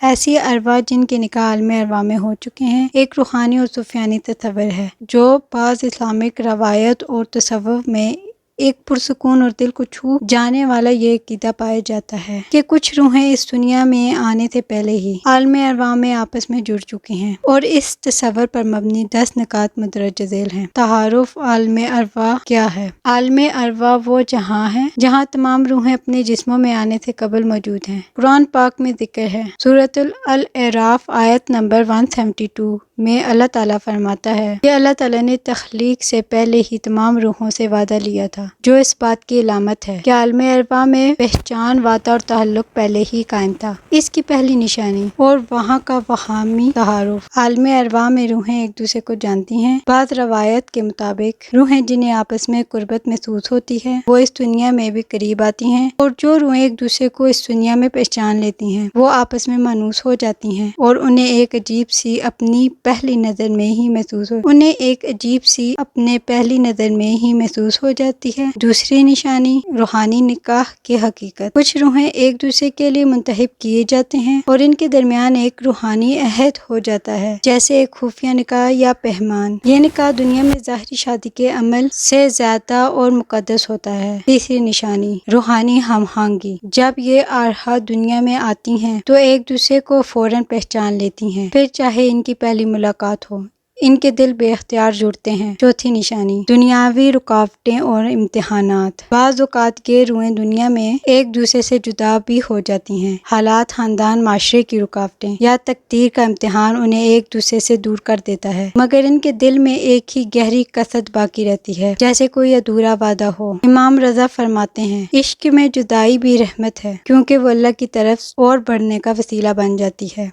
ایسی ارواح جن کے نکاح عالم ارواح میں ہو چکے ہیں ایک روحانی اور صوفیانی تصور ہے جو بعض اسلامک روایت اور تصوف میں ایک پرسکون اور دل کو چھو جانے والا یہ عقیدہ پایا جاتا ہے کہ کچھ روحیں اس دنیا میں آنے سے پہلے ہی عالم ارواح میں آپس میں جڑ چکی ہیں، اور اس تصور پر مبنی 10 نکات مندرجہ ذیل ہیں۔ تعارف عالم ارواح کیا ہے؟ عالم ارواح وہ جہاں ہے جہاں تمام روحیں اپنے جسموں میں آنے سے قبل موجود ہیں۔ قرآن پاک میں ذکر ہے، سورۃ الاعراف آیت نمبر 172 میں اللہ تعالیٰ فرماتا ہے کہ اللہ تعالیٰ نے تخلیق سے پہلے ہی تمام روحوں سے وعدہ لیا تھا، جو اس بات کی علامت ہے کہ عالم ارواح میں پہچان، وعدہ اور تعلق پہلے ہی قائم تھا۔ اس کی پہلی نشانی اور وہاں کا باہمی تعارف۔ عالم ارواح میں روحیں ایک دوسرے کو جانتی ہیں۔ بعض روایت کے مطابق روحیں جنہیں آپس میں قربت محسوس ہوتی ہے وہ اس دنیا میں بھی قریب آتی ہیں، اور جو روحیں ایک دوسرے کو اس دنیا میں پہچان لیتی ہیں وہ آپس میں مانوس ہو جاتی ہیں اور انہیں ایک عجیب سی اپنی پہلی نظر میں ہی محسوس ہو جاتی ہے۔ دوسری نشانی روحانی نکاح کی حقیقت۔ کچھ روحیں ایک دوسرے کے لیے منتخب کیے جاتے ہیں اور ان کے درمیان ایک روحانی عہد ہو جاتا ہے، جیسے ایک خفیہ نکاح یا پیمان۔ یہ نکاح دنیا میں ظاہری شادی کے عمل سے زیادہ اور مقدس ہوتا ہے۔ تیسری نشانی روحانی ہم آہنگی۔ جب یہ آرواح دنیا میں آتی ہیں تو ایک دوسرے کو فوراً پہچان لیتی ہیں، پھر چاہے ان کی پہلی ملاقات ہو، ان کے دل بے اختیار جڑتے ہیں۔ چوتھی نشانی دنیاوی رکاوٹیں اور امتحانات۔ بعض اوقات یہ روحیں دنیا میں ایک دوسرے سے جدا بھی ہو جاتی ہیں۔ حالات، خاندان، معاشرے کی رکاوٹیں یا تقدیر کا امتحان انہیں ایک دوسرے سے دور کر دیتا ہے، مگر ان کے دل میں ایک ہی گہری قصد باقی رہتی ہے، جیسے کوئی ادھورا وعدہ ہو۔ امام رضا فرماتے ہیں، عشق میں جدائی بھی رحمت ہے، کیونکہ وہ اللہ کی طرف اور بڑھنے کا وسیلہ بن جاتی ہے۔